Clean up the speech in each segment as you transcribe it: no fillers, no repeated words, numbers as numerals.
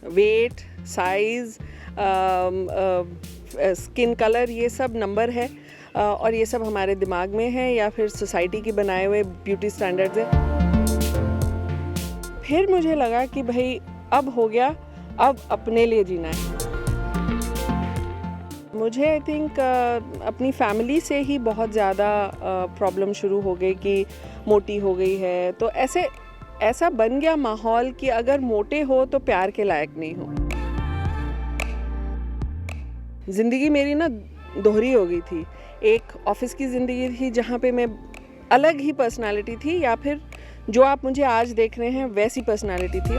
Wait, size, skin colour, ये सब number है और ये सब हमारे दिमाग में है या फिर सोसाइटी के बनाए हुए ब्यूटी स्टैंडर्ड्स हैं। फिर मुझे लगा कि भाई अब हो गया, अब अपने लिए जीना है। मुझे आई थिंक अपनी फैमिली से ही बहुत ज़्यादा प्रॉब्लम शुरू हो गई कि मोटी हो गई है, तो ऐसा बन गया माहौल कि अगर मोटे हो तो प्यार के लायक नहीं हो। ज़िंदगी मेरी ना दोहरी हो गई थी। एक ऑफिस की ज़िंदगी थी जहाँ पे मैं अलग ही पर्सनालिटी थी, या फिर जो आप मुझे आज देख रहे हैं वैसी पर्सनालिटी थी।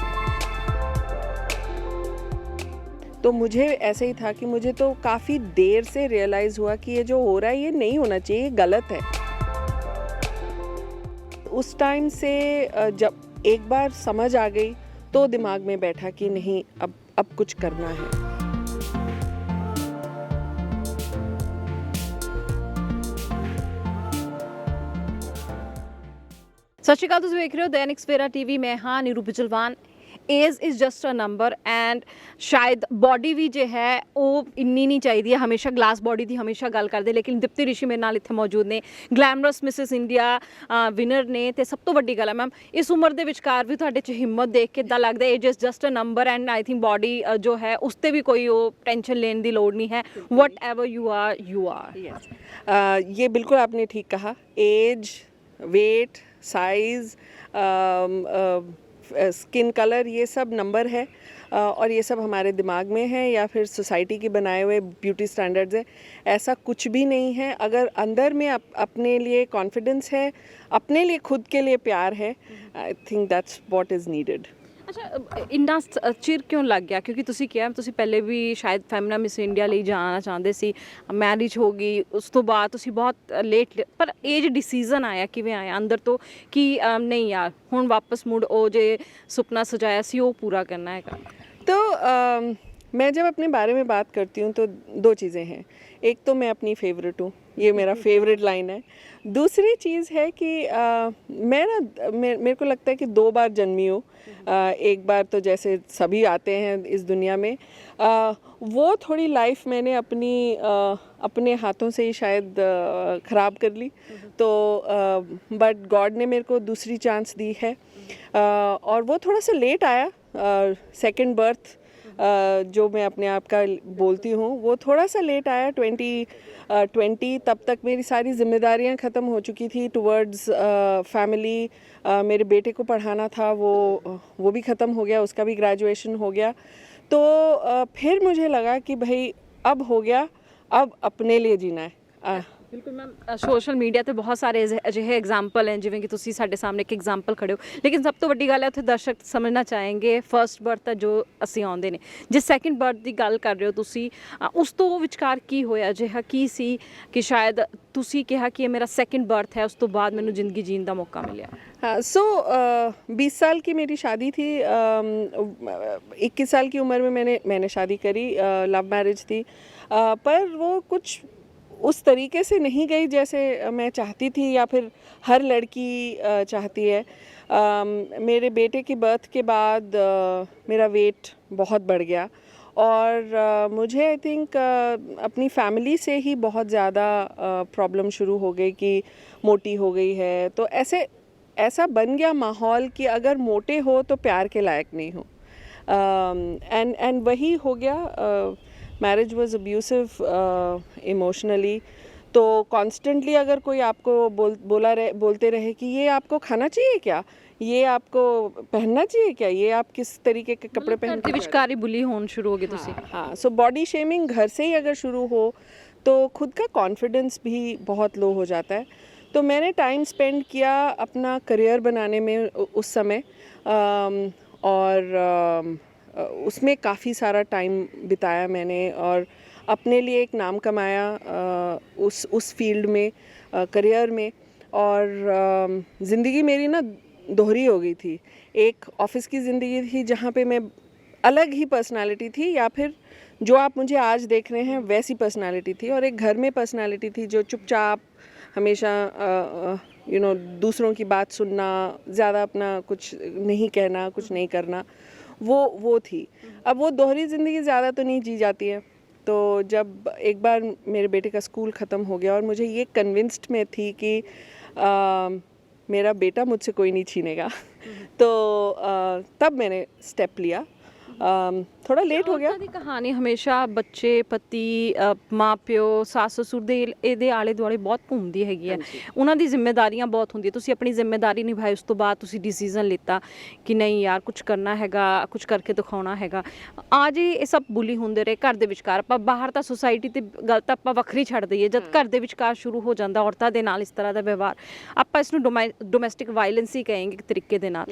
तो मुझे ऐसे ही था कि मुझे तो काफ़ी देर से रियलाइज़ हुआ कि ये जो हो रहा है ये नहीं होना चाहिए, ये गलत है। उस टाइम से जब एक बार समझ आ गई तो दिमाग में बैठा कि नहीं, अब कुछ करना है। ਸਤਿ ਸ਼੍ਰੀ ਅਕਾਲ, ਤੁਸੀਂ ਵੇਖ ਰਹੇ ਹੋ ਦੈਨਿਕ ਸਵੇਰਾ ਟੀਵੀ। ਮੈਂ ਹਾਂ Neeru Bijalwan. Age is just a number and ਸ਼ਾਇਦ ਬੋਡੀ ਵੀ ਜੋ ਹੈ ਉਹ ਇੰਨੀ ਨਹੀਂ ਚਾਹੀਦੀ ਹੈ। ਹਮੇਸ਼ਾ ਗਲਾਸ ਬੋਡੀ ਦੀ ਹਮੇਸ਼ਾ ਗੱਲ ਕਰਦੇ, ਲੇਕਿਨ ਦਿਪਤੀ ਰਿਸ਼ੀ ਮੇਰੇ ਨਾਲ ਇੱਥੇ ਮੌਜੂਦ ਨੇ, ਗਲੈਮਰਸ ਮਿਸਿਸ ਇੰਡੀਆ ਵਿਨਰ ਨੇ। ਤੇ ਸਭ ਤੋਂ ਵੱਡੀ ਗੱਲ ਹੈ ਮੈਮ, ਇਸ ਉਮਰ ਦੇ ਵਿਚਕਾਰ ਵੀ ਤੁਹਾਡੇ 'ਚ ਹਿੰਮਤ ਦੇਖ ਕੇ ਇੱਦਾਂ ਲੱਗਦਾ age is just a number and I think body ਜੋ ਹੈ ਉਸ 'ਤੇ ਵੀ ਕੋਈ ਉਹ ਟੈਨਸ਼ਨ ਲੈਣ ਦੀ ਲੋੜ नहीं है। वट एवर यू आर ये बिल्कुल आपने ठीक कहा। Age, weight, size, skin colour, ये सब नंबर है और ये सब हमारे दिमाग में है या फिर सोसाइटी के बनाए हुए ब्यूटी स्टैंडर्ड्स है। ऐसा कुछ भी नहीं है। अगर अंदर में अपने लिए कॉन्फिडेंस है, अपने लिए खुद के लिए प्यार है, I think that's what is needed. ਅੱਛਾ, ਇੰਨਾ ਚਿਰ ਕਿਉਂ ਲੱਗ ਗਿਆ? ਕਿਉਂਕਿ ਤੁਸੀਂ ਕਿਹਾ ਤੁਸੀਂ ਪਹਿਲੇ ਵੀ ਸ਼ਾਇਦ ਫੈਮਿਨਾ ਮਿਸ ਇੰਡੀਆ ਲਈ ਜਾਣਾ ਚਾਹੁੰਦੇ ਸੀ, ਮੈਰਿਜ ਹੋ ਗਈ, ਉਸ ਤੋਂ ਬਾਅਦ ਤੁਸੀਂ ਬਹੁਤ ਲੇਟ, ਪਰ ਏਜ ਡਿਸੀਜ਼ਨ ਆਇਆ ਕਿਵੇਂ ਆਇਆ ਅੰਦਰ ਤੋਂ ਕਿ ਨਹੀਂ ਯਾਰ ਹੁਣ ਵਾਪਸ ਮੁੜ ਉਹ ਜੇ ਸੁਪਨਾ सजाया ਸੀ ਉਹ पूरा करना है? तो मैं जब अपने बारे में बात करती हूँ तो दो चीज़ें हैं। एक तो मैं अपनी फेवरेट हूँ, ये मेरा फेवरेट लाइन है। दूसरी चीज़ है कि मैं ना मेरे को लगता है कि 2 बार जन्मी हूँ। एक बार तो जैसे सभी आते हैं इस दुनिया में, वो थोड़ी लाइफ मैंने अपने हाथों से ही शायद ख़राब कर ली। तो बट गॉड ने मेरे को दूसरी चांस दी है और वो थोड़ा सा लेट आया। सेकंड बर्थ जो मैं अपने आप का बोलती हूँ वो थोड़ा सा लेट आया। 20 तब तक मेरी सारी जिम्मेदारियाँ ख़त्म हो चुकी थी टुवर्ड्स फैमिली। मेरे बेटे को पढ़ाना था, वो भी ख़त्म हो गया, उसका भी ग्रेजुएशन हो गया। तो फिर मुझे लगा कि भाई अब हो गया, अब अपने लिए जीना है। ਬਿਲਕੁਲ ਮੈਮ, ਸੋਸ਼ਲ ਮੀਡੀਆ 'ਤੇ ਬਹੁਤ ਸਾਰੇ ਅਜਿਹੇ ਐਗਜ਼ਾਮਪਲ ਹੈ, ਜਿਵੇਂ ਕਿ ਤੁਸੀਂ ਸਾਡੇ ਸਾਹਮਣੇ ਇੱਕ ਐਗਜ਼ਾਮਪਲ ਖੜੇ ਹੋ, ਲੇਕਿਨ ਸਭ ਤੋਂ ਵੱਡੀ ਗੱਲ ਹੈ ਉੱਥੇ ਦਰਸ਼ਕ ਸਮਝਣਾ ਚਾहेंगे ਫਰਸਟ ਬਰਥ ਤਾਂ ਜੋ ਅਸੀਂ ਆਉਂਦੇ ਨੇ, ਜੇ ਸੈਕਿੰਡ ਬਰਥ ਦੀ ਗੱਲ ਕਰ ਰਹੇ ਹੋ ਤੁਸੀਂ, ਉਸ ਤੋਂ ਵਿਚਕਾਰ ਕੀ ਹੋਇਆ, ਅਜਿਹਾ ਕੀ ਸੀ ਕਿ ਸ਼ਾਇਦ ਤੁਸੀਂ ਕਿਹਾ ਕਿ ਇਹ ਮੇਰਾ ਸੈਕਿੰਡ ਬਰਥ ਹੈ, ਉਸ ਤੋਂ ਬਾਅਦ ਮੈਨੂੰ ਜ਼ਿੰਦਗੀ ਜੀਣ ਦਾ ਮੌਕਾ ਮਿਲਿਆ? हाँ, 20 साल की मेरी शादी थी। 21 साल की उम्र में मैंने शादी करी, लव मैरिज थी। पर वो कुछ उस तरीके से नहीं गई जैसे मैं चाहती थी या फिर हर लड़की चाहती है। मेरे बेटे की बर्थ के बाद मेरा वेट बहुत बढ़ गया और मुझे आई थिंक अपनी फैमिली से ही बहुत ज़्यादा प्रॉब्लम शुरू हो गई कि मोटी हो गई है। तो ऐसा बन गया माहौल कि अगर मोटे हो तो प्यार के लायक नहीं हो। एंड वही हो गया। Marriage was abusive emotionally. तो कॉन्स्टेंटली अगर कोई आपको बोलते रहे कि ये आपको खाना चाहिए क्या, ये आपको पहनना चाहिए क्या, ये आप किस तरीके के कपड़े पहन के ਵਿਚਕਾਰ ਹੀ ਬੁਲੀ ਹੋਣ ਸ਼ੁਰੂ ਹੋ ਗਏ ਤੁਸੀਂ? हाँ, सो बॉडी शेमिंग घर से ही अगर शुरू हो तो खुद का कॉन्फिडेंस भी बहुत लो हो जाता है। तो मैंने टाइम स्पेंड किया अपना करियर बनाने में उस समय और उसमें काफ़ी सारा टाइम बिताया मैंने और अपने लिए एक नाम कमाया उस फील्ड में, करियर में। और ज़िंदगी मेरी ना दोहरी हो गई थी। एक ऑफिस की ज़िंदगी थी जहाँ पे मैं अलग ही पर्सनालिटी थी, या फिर जो आप मुझे आज देख रहे हैं वैसी पर्सनालिटी थी, और एक घर में पर्सनालिटी थी जो चुपचाप हमेशा दूसरों की बात सुनना, ज़्यादा अपना कुछ नहीं कहना, कुछ नहीं करना, वो थी। अब वो दोहरी ज़िंदगी ज़्यादा तो नहीं जी जाती है। तो जब एक बार मेरे बेटे का स्कूल ख़त्म हो गया और मुझे ये कन्विंस्ड में थी कि मेरा बेटा मुझसे कोई नहीं छीनेगा, तो तब मैंने स्टेप लिया। थोड़ा लेट हो ਗਿਆ। ਔਰਤਾਂ ਦੀ ਕਹਾਣੀ ਹਮੇਸ਼ਾ ਬੱਚੇ ਪਤੀ ਮਾਂ ਪਿਓ ਸੱਸ ਸਸੁਰ ਦੇ ਇਹਦੇ ਆਲੇ ਦੁਆਲੇ ਬਹੁਤ ਘੁੰਮਦੀ ਹੈਗੀ ਹੈ। ਉਹਨਾਂ ਦੀ ਜ਼ਿੰਮੇਵਾਰੀਆਂ ਬਹੁਤ ਹੁੰਦੀਆਂ। ਤੁਸੀਂ ਆਪਣੀ ਜ਼ਿੰਮੇਵਾਰੀ ਨਿਭਾਈ, ਉਸ ਤੋਂ ਬਾਅਦ ਤੁਸੀਂ ਡਿਸੀਜਨ ਲਿੱਤਾ ਕਿ ਨਹੀਂ ਯਾਰ ਕੁਝ ਕਰਨਾ ਹੈਗਾ, ਕੁਝ ਕਰਕੇ ਦਿਖਾਉਣਾ ਹੈਗਾ। ਆ ਜੇ ਇਹ ਸਭ ਬੁਲੀ ਹੁੰਦੇ ਰਹੇ ਘਰ ਦੇ ਵਿਚਕਾਰ, ਆਪਾਂ ਬਾਹਰ ਤਾਂ ਸੁਸਾਇਟੀ ਤੇ ਗੱਲ ਤਾਂ ਆਪਾਂ ਵੱਖਰੀ ਛੱਡ ਦਈਏ, ਜਦ ਘਰ ਦੇ ਵਿਚਕਾਰ ਸ਼ੁਰੂ ਹੋ ਜਾਂਦਾ ਔਰਤਾਂ ਦੇ ਨਾਲ ਇਸ ਤਰ੍ਹਾਂ ਦਾ ਵਿਵਹਾਰ, ਆਪਾਂ ਇਸ ਨੂੰ ਡੋਮੈਸਟਿਕ ਵਾਇਲੈਂਸ ਹੀ ਕਹਾਂਗੇ ਇੱਕ ਤਰੀਕੇ ਦੇ ਨਾਲ।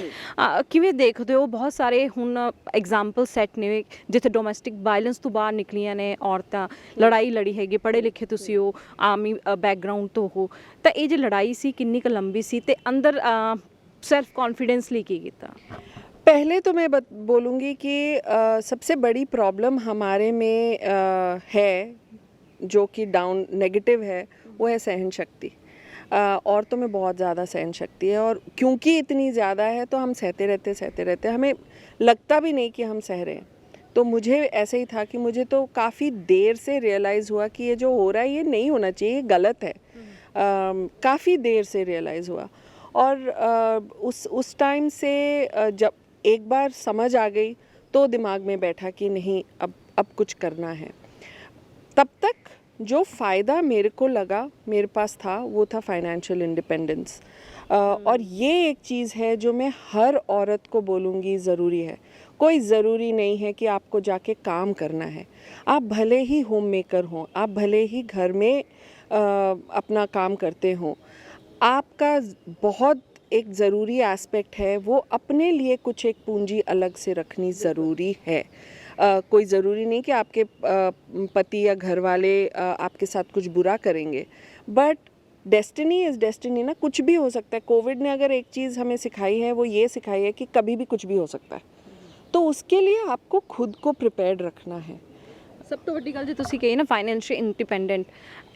ਕਿਵੇਂ ਦੇਖਦੇ ਹੋ ਬਹੁਤ ਸਾਰੇ ਹੁਣ ਐਗਜ਼ਾਮਪਲ ਸੈੱਟ ਨੇ ਜਿੱਥੇ ਡੋਮੈਸਟਿਕ ਵਾਇਲੈਂਸ ਤੋਂ ਬਾਹਰ ਨਿਕਲੀਆਂ ਨੇ ਔਰਤਾਂ, ਲੜਾਈ ਲੜੀ ਹੈਗੀ, ਪੜ੍ਹੇ ਲਿਖੇ ਤੁਸੀਂ ਹੋ, ਆਰਮੀ ਬੈਕਗਰਾਊਂਡ ਤੋਂ ਹੋ, ਤਾਂ ਇਹ ਜੇ ਲੜਾਈ ਸੀ ਕਿੰਨੀ ਕੁ ਲੰਬੀ ਸੀ ਤੇ ਅੰਦਰ सेल्फ कॉन्फिडेंस ली की था? पहले तो मैं बोलूँगी कि सबसे बड़ी प्रॉब्लम हमारे में है जो कि डाउन नेगेटिव है, वो है सहन शक्ति। औरतों में बहुत ज़्यादा सहन शक्ति है और क्योंकि इतनी ज़्यादा है तो हम सहते रहते, हमें लगता भी नहीं कि हम सह रहे हैं। तो मुझे ऐसे ही था कि मुझे तो काफ़ी देर से रियलाइज़ हुआ कि ये जो हो रहा है ये नहीं होना चाहिए, ये गलत है। काफ़ी देर से रियलाइज़ हुआ और उस टाइम से जब एक बार समझ आ गई तो दिमाग में बैठा कि नहीं अब कुछ करना है। तब तक जो फ़ायदा मेरे को लगा मेरे पास था वो था फाइनेंशियल इंडिपेंडेंस। और ये एक चीज़ है जो मैं हर औरत को बोलूँगी ज़रूरी है। कोई ज़रूरी नहीं है कि आपको जाके काम करना है। आप भले ही होम मेकर हों, आप भले ही घर में अपना काम करते हों, आपका बहुत एक ज़रूरी एस्पेक्ट है वो अपने लिए कुछ एक पूंजी अलग से रखनी ज़रूरी है। कोई ज़रूरी नहीं कि आपके पति या घर वाले आपके साथ कुछ बुरा करेंगे, बट डेस्टिनी इज़ डेस्टिनी ना, कुछ भी हो सकता है। कोविड ने अगर एक चीज़ हमें सिखाई है वो ये सिखाई है कि कभी भी कुछ भी हो सकता है, तो उसके लिए आपको खुद को प्रिपेयर्ड रखना है। ਸਭ ਤੋਂ ਵੱਡੀ ਗੱਲ ਜੇ ਤੁਸੀਂ ਕਹੀ ਨਾ ਫਾਈਨੈਂਸ਼ੀਅਲ ਇੰਡੀਪੈਂਡੈਂਟ,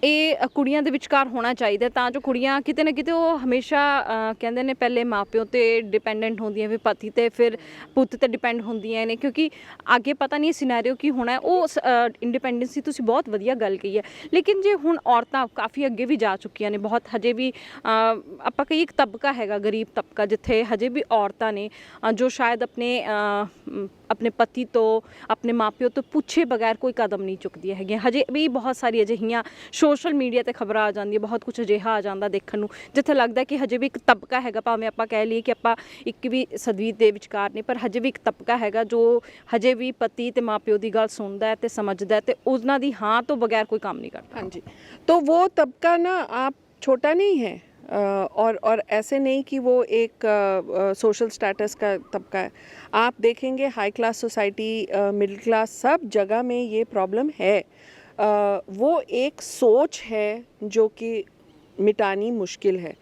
ਇਹ ਕੁੜੀਆਂ ਦੇ ਵਿਚਕਾਰ ਹੋਣਾ ਚਾਹੀਦਾ ਤਾਂ ਜੋ ਕੁੜੀਆਂ ਕਿਤੇ ਨਾ ਕਿਤੇ ਉਹ ਹਮੇਸ਼ਾ ਕਹਿੰਦੇ ਨੇ ਪਹਿਲੇ ਮਾਪਿਓ ਤੇ ਡਿਪੈਂਡੈਂਟ ਹੁੰਦੀਆਂ, ਫਿਰ ਪਤੀ ਤੇ ਫਿਰ ਪੁੱਤ ਤੇ ਡਿਪੈਂਡ ਹੁੰਦੀਆਂ ਨੇ, ਕਿਉਂਕਿ ਅੱਗੇ ਪਤਾ ਨਹੀਂ ਸਿਨੈਰੀਓ ਕੀ ਹੋਣਾ। ਉਹ ਇੰਡੀਪੈਂਡੈਂਸੀ ਤੁਸੀਂ ਬਹੁਤ ਵਧੀਆ ਗੱਲ ਕਹੀ ਹੈ। ਲੇਕਿਨ ਜੇ ਹੁਣ ਔਰਤਾਂ ਕਾਫੀ ਅੱਗੇ ਵੀ ਜਾ ਚੁੱਕੀਆਂ ਨੇ, ਬਹੁਤ ਹਜੇ ਵੀ ਆਪਾਂ ਕਹੀਏ ਇੱਕ ਤਬਕਾ ਹੈਗਾ ਗਰੀਬ ਤਬਕਾ ਜਿੱਥੇ ਹਜੇ ਵੀ ਔਰਤਾਂ ਨੇ ਜੋ ਸ਼ਾਇਦ ਆਪਣੇ ਪਤੀ ਤੋਂ ਆਪਣੇ ਮਾਪਿਓ ਤੋਂ ਪੁੱਛੇ ਬਗੈਰ ਕੋਈ ਕਦਮ ਨਹੀਂ ਚੁੱਕਦੀਆਂ ਹੈਗੀਆਂ। ਹਜੇ ਵੀ ਬਹੁਤ ਸਾਰੀ ਅਜਿਹੀਆਂ ਸੋਸ਼ਲ ਮੀਡੀਆ ਤੇ ਖਬਰਾਂ ਆ ਜਾਂਦੀਆਂ, ਬਹੁਤ ਕੁਝ ਅਜਿਹਾ ਆ ਜਾਂਦਾ ਦੇਖਣ ਨੂੰ ਜਿੱਥੇ ਲੱਗਦਾ ਕਿ ਹਜੇ ਵੀ ਇੱਕ ਤਬਕਾ ਹੈਗਾ, ਭਾਵੇਂ ਆਪਾਂ ਕਹਿ ਲਈਏ ਕਿ ਆਪਾਂ 21ਵੀਂ ਸਦੀ ਦੇ ਵਿਚਕਾਰ ਨੇ, ਪਰ ਹਜੇ ਵੀ ਇੱਕ ਤਬਕਾ ਹੈਗਾ ਜੋ ਹਜੇ ਵੀ ਪਤੀ ਤੇ ਮਾਪਿਓ ਦੀ ਗੱਲ ਸੁਣਦਾ ਹੈ ਤੇ ਸਮਝਦਾ ਹੈ ਤੇ ਉਹਨਾਂ ਦੀ ਹਾਂ ਤੋਂ ਬਗੈਰ ਕੋਈ ਕੰਮ ਨਹੀਂ ਕਰਦਾ। हाँ जी, तो वो तबका ना आप छोटा नहीं है और ऐसे नहीं कि वो एक सोशल स्टेटस का तबका है। आप देखेंगे high class society, middle class, सब जगह में ये प्रॉब्लम है। वो एक सोच है जो कि मिटानी मुश्किल है।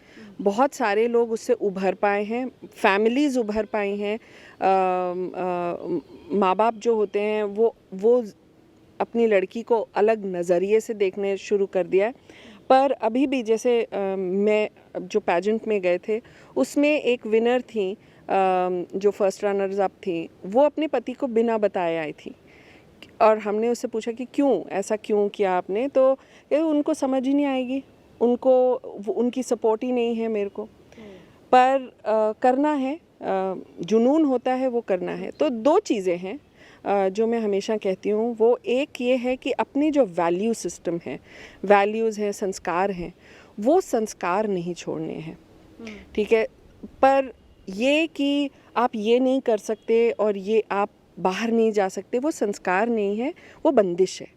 बहुत सारे लोग उससे उभर पाए हैं, फैमिलीज़ उभर पाई हैं, माँ बाप जो होते हैं वो अपनी लड़की को अलग नज़रिए से देखने शुरू कर दिया है। पर अभी भी जैसे मैं जो पैजेंट में गए थे उसमें एक विनर थी जो फर्स्ट रनर्स अप थी, वो अपने पति को बिना बताए आई थी और हमने उससे पूछा कि क्यों ऐसा क्यों किया आपने, तो ये उनको समझ ही नहीं आएगी, उनको उनकी सपोर्ट ही नहीं है मेरे को, पर करना है, जुनून होता है वो करना है। तो दो चीज़ें हैं जो मैं हमेशा कहती हूँ, वो एक ये है कि अपनी जो वैल्यू सिस्टम है, वैल्यूज़ हैं, संस्कार हैं, वो संस्कार नहीं छोड़ने हैं, ठीक है। पर ये कि आप ये नहीं कर सकते और ये आप बाहर नहीं जा सकते, वो संस्कार नहीं है, वो बंदिश है,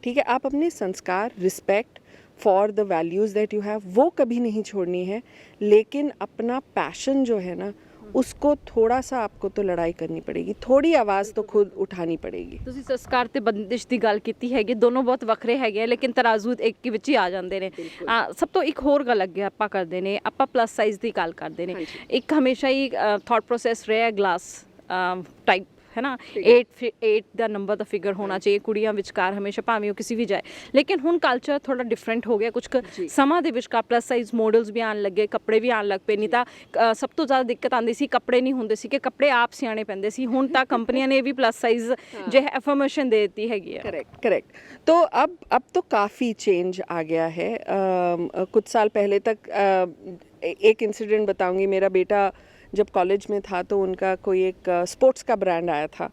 ठीक है। आप अपने संस्कार, respect for the values that you have, वो कभी नहीं छोड़नी है, लेकिन अपना पैशन जो है ना उसको थोड़ा सा आपको तो लड़ाई करनी पड़ेगी, थोड़ी आवाज़ तो खुद उठानी पड़ेगी। ਤੁਸੀਂ ਸੰਸਕਾਰ ਤੇ ਬੰਦਿਸ਼ ਦੀ ਗੱਲ ਕੀਤੀ ਹੈਗੀ, ਦੋਨੋਂ ਬਹੁਤ ਵੱਖਰੇ ਹੈਗੇ ਆ ਲੇਕਿਨ ਤਰਾਜ਼ੂ ਇੱਕ ਹੀ ਵਿੱਚ ਹੀ ਆ ਜਾਂਦੇ ਨੇ। ਸਭ ਤੋਂ ਇੱਕ ਹੋਰ ਗੱਲ ਅੱਗੇ ਆਪਾਂ ਕਰਦੇ ਨੇ, ਆਪਾਂ ਪਲੱਸ ਸਾਈਜ਼ ਦੀ ਗੱਲ ਕਰਦੇ ਨੇ। ਇੱਕ ਹਮੇਸ਼ਾ ਹੀ ਥਾਟ ਪ੍ਰੋਸੈਸ ਰਿਹਾ ਗਲਾਸ ਟਾਈਪ ਹੈ ਨਾ 8 ਦਾ ਨੰਬਰ ਦਾ ਫਿਗਰ ਹੋਣਾ ਚਾਹੀਏ ਕੁੜੀਆਂ ਵਿਚਕਾਰ ਹਮੇਸ਼ਾ, ਭਾਵੇਂ ਉਹ ਕਿਸੇ ਵੀ ਜਾਏ। ਲੇਕਿਨ ਹੁਣ ਕਲਚਰ ਥੋੜਾ ਡਿਫਰੈਂਟ ਹੋ ਗਿਆ, ਕੁਝ ਸਮਾਂ ਦੇ ਵਿਚਕਾਰ ਪਲੱਸ ਸਾਈਜ਼ ਮਾਡਲਸ ਵੀ ਆਉਣ ਲੱਗੇ, ਕੱਪੜੇ ਵੀ ਆਉਣ ਲੱਗ ਪਏ। ਨਹੀਂ ਤਾਂ ਸਭ ਤੋਂ ਜ਼ਿਆਦਾ ਦਿੱਕਤ ਆਉਂਦੀ ਸੀ ਕੱਪੜੇ ਨਹੀਂ ਹੁੰਦੇ ਸੀ, ਕਿ ਕੱਪੜੇ ਆਪ ਸਿਆਣੇ ਪੈਂਦੇ ਸੀ। ਹੁਣ ਤਾਂ ਕੰਪਨੀਆਂ ਨੇ ਵੀ प्लस साइज जो है एफर्मेशन दे देती है। करेक्ट। तो अब तो काफ़ी चेंज आ गया है। कुछ साल पहले तक एक इंसिडेंट बताऊंगी। मेरा बेटा जब कॉलेज में था तो उनका कोई एक स्पोर्ट्स का ब्रांड आया था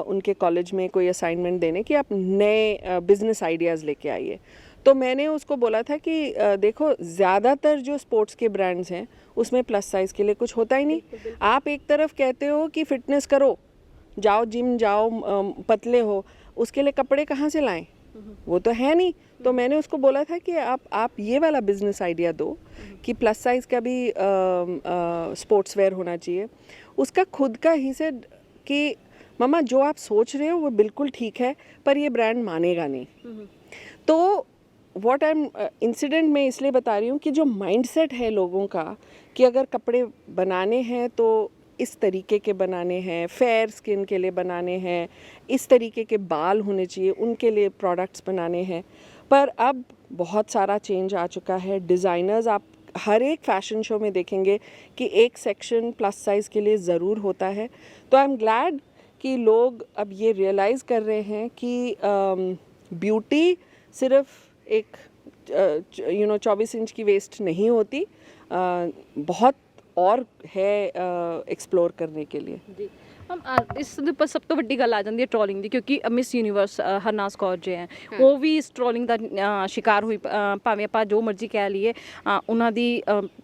उनके कॉलेज में कोई असाइनमेंट देने की, आप नए बिजनेस आइडियाज़ लेके आइए। तो मैंने उसको बोला था कि देखो ज़्यादातर जो स्पोर्ट्स के ब्रांड्स हैं उसमें प्लस साइज़ के लिए कुछ होता ही नहीं। आप एक तरफ कहते हो कि फ़िटनेस करो, जाओ जिम जाओ, पतले हो, उसके लिए कपड़े कहाँ से लाएं? वो तो है नहीं। तो मैंने उसको बोला था कि आप ये वाला बिजनेस आइडिया दो कि प्लस साइज़ का भी स्पोर्ट्स वेयर होना चाहिए। उसका खुद का ही से कि मम्मा जो आप सोच रहे हो वो बिल्कुल ठीक है, पर ये ब्रांड मानेगा नहीं। तो व्हाट आई एम इंसिडेंट में इसलिए बता रही हूँ कि जो माइंडसेट है लोगों का कि अगर कपड़े बनाने हैं तो इस तरीके के बनाने हैं, फेयर स्किन के लिए बनाने हैं, इस तरीके के बाल होने चाहिए, उनके लिए प्रोडक्ट्स बनाने हैं। पर अब बहुत सारा चेंज आ चुका है। डिज़ाइनर्स आप हर एक फैशन शो में देखेंगे कि एक सेक्शन प्लस साइज़ के लिए ज़रूर होता है। तो आई एम ग्लैड कि लोग अब ये रियलाइज़ कर रहे हैं कि ब्यूटी सिर्फ एक 24 इंच की वेस्ट नहीं होती, बहुत और है एक्सप्लोर करने के लिए। ਜੀ ਇਸ ਦੇ ਉੱਪਰ ਸਭ ਤੋਂ ਵੱਡੀ ਗੱਲ ਆ ਜਾਂਦੀ ਹੈ ਟ੍ਰੋਲਿੰਗ ਦੀ, ਕਿਉਂਕਿ ਮਿਸ ਯੂਨੀਵਰਸ ਹਰਨਾਜ਼ ਕੌਰ ਜੀ ਹੈ, ਉਹ ਵੀ ਇਸ ਟ੍ਰੋਲਿੰਗ ਦਾ ਸ਼ਿਕਾਰ ਹੋਈ। ਭਾਵੇਂ ਆਪਾਂ ਜੋ ਮਰਜ਼ੀ ਕਹਿ ਲਈਏ, ਉਹਨਾਂ ਦੀ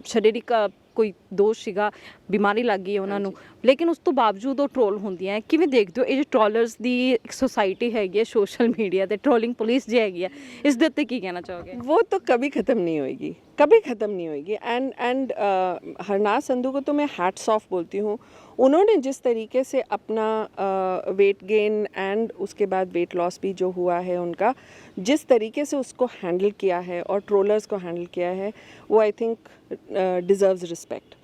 ਸਰੀਰਕ ਕੋਈ ਦੋਸ਼ ਸੀਗਾ, ਬਿਮਾਰੀ ਲੱਗ ਗਈ ਉਹਨਾਂ ਨੂੰ, ਲੇਕਿਨ ਉਸ ਤੋਂ ਬਾਵਜੂਦ ਉਹ ਟ੍ਰੋਲ ਹੁੰਦੀਆਂ। ਕਿਵੇਂ ਦੇਖਦੇ ਹੋ ਇਹ ਜੋ ਟ੍ਰੋਲਰਸ ਦੀ ਇੱਕ सोसाइटी हैगी है सोशल मीडिया ਤੇ ट्रोलिंग पुलिस जी हैगी है, इस ਦੇ ਉੱਤੇ ਕੀ ਕਹਿਣਾ ਚਾਹੋਗੇ? वो तो कभी ख़त्म नहीं होएगी, कभी ख़त्म नहीं होएगी। एंड हरनाज संधू को तो मैं हैट्स ऑफ बोलती हूँ। उन्होंने जिस तरीके से अपना वेट गेन एंड उसके बाद वेट लॉस भी जो हुआ है उनका, जिस तरीके से उसको हैंडल किया है और ट्रोलर्स को हैंडल किया है, वो I think deserves respect.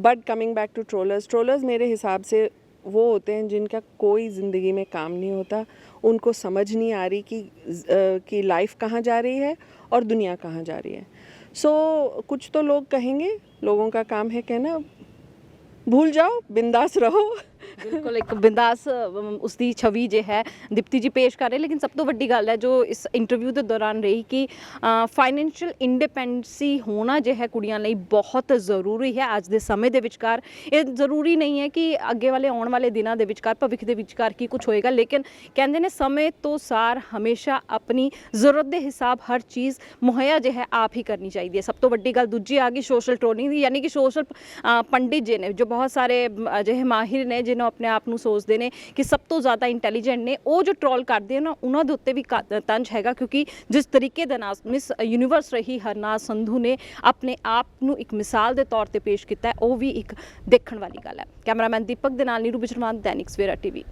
But coming back to trollers मेरे हिसाब से वो होते हैं जिनका कोई ज़िंदगी में काम नहीं होता, उनको समझ नहीं आ रही कि लाइफ कहाँ जा रही है और दुनिया कहाँ जा रही है। सो कुछ तो लोग कहेंगे, लोगों का काम है कहना भूल जाओ, बिंदास रहो। ਬਿਲਕੁਲ ਇੱਕ ਬਿੰਦਾਸ ਉਸਦੀ ਛਵੀ ਜੇ ਹੈ ਦੀਪਤੀ ਜੀ ਪੇਸ਼ ਕਰ ਰਹੇ। ਲੇਕਿਨ ਸਭ ਤੋਂ ਵੱਡੀ ਗੱਲ ਹੈ ਜੋ ਇਸ ਇੰਟਰਵਿਊ ਦੇ ਦੌਰਾਨ ਰਹੀ ਕਿ ਫਾਈਨੈਂਸ਼ੀਅਲ ਇੰਡੀਪੈਂਡੈਂਸੀ ਹੋਣਾ ਜੇ ਹੈ ਕੁੜੀਆਂ ਲਈ ਬਹੁਤ ਜ਼ਰੂਰੀ ਹੈ ਅੱਜ ਦੇ ਸਮੇਂ ਦੇ ਵਿਚਕਾਰ। ਇਹ ਜ਼ਰੂਰੀ ਨਹੀਂ ਹੈ ਕਿ ਅੱਗੇ ਵਾਲੇ ਆਉਣ ਵਾਲੇ ਦਿਨਾਂ ਦੇ ਵਿਚਕਾਰ, ਭਵਿੱਖ ਦੇ ਵਿਚਕਾਰ ਕੀ ਕੁਝ ਹੋਏਗਾ, ਲੇਕਿਨ ਕਹਿੰਦੇ ਨੇ ਸਮੇਂ ਤੋਂ ਸਾਰ ਹਮੇਸ਼ਾ ਆਪਣੀ ਜ਼ਰੂਰਤ ਦੇ ਹਿਸਾਬ ਹਰ ਚੀਜ਼ ਮੁਹੱਈਆ ਜੇ ਹੈ ਆਪ ਹੀ ਕਰਨੀ ਚਾਹੀਦੀ ਹੈ। ਸਭ ਤੋਂ ਵੱਡੀ ਗੱਲ ਦੂਜੀ ਆ ਗਈ ਸੋਸ਼ਲ ਟ੍ਰੋਲਿੰਗ ਦੀ, ਯਾਨੀ ਕਿ ਸੋਸ਼ਲ ਪੰਡਿਤ ਜੀ ਨੇ, ਜੋ ਬਹੁਤ ਸਾਰੇ ਅਜਿਹੇ ਮਾਹਿਰ ਨੇ ਜਿਹਨੂੰ ਆਪਣੇ ਆਪ ਨੂੰ ਸੋਚਦੇ ਨੇ ਕਿ ਸਭ ਤੋਂ ਜ਼ਿਆਦਾ ਇੰਟੈਲੀਜੈਂਟ ਨੇ, ਉਹ ਜੋ ਟ੍ਰੋਲ ਕਰਦੇ ਆ ਨਾ, ਉਹਨਾਂ ਦੇ ਉੱਤੇ ਵੀ ਤੰਜ ਹੈਗਾ। ਕਿਉਂਕਿ ਜਿਸ ਤਰੀਕੇ ਦੇ ਨਾਲ ਮਿਸ ਯੂਨੀਵਰਸ ਰਹੀ ਹਰਨਾਜ਼ ਸੰਧੂ ਨੇ ਆਪਣੇ ਆਪ ਨੂੰ ਇੱਕ ਮਿਸਾਲ ਦੇ ਤੌਰ ਤੇ ਪੇਸ਼ ਕੀਤਾ, ਉਹ ਵੀ ਇੱਕ ਦੇਖਣ ਵਾਲੀ ਗੱਲ ਹੈ। ਕੈਮਰਾਮੈਨ ਦੀਪਕ ਦੇ ਨਾਲ ਨੀਰੂ ਬਿਜਰਮਾਨ, ਦੈਨਿਕ ਸਵੇਰਾ ਟੀਵੀ।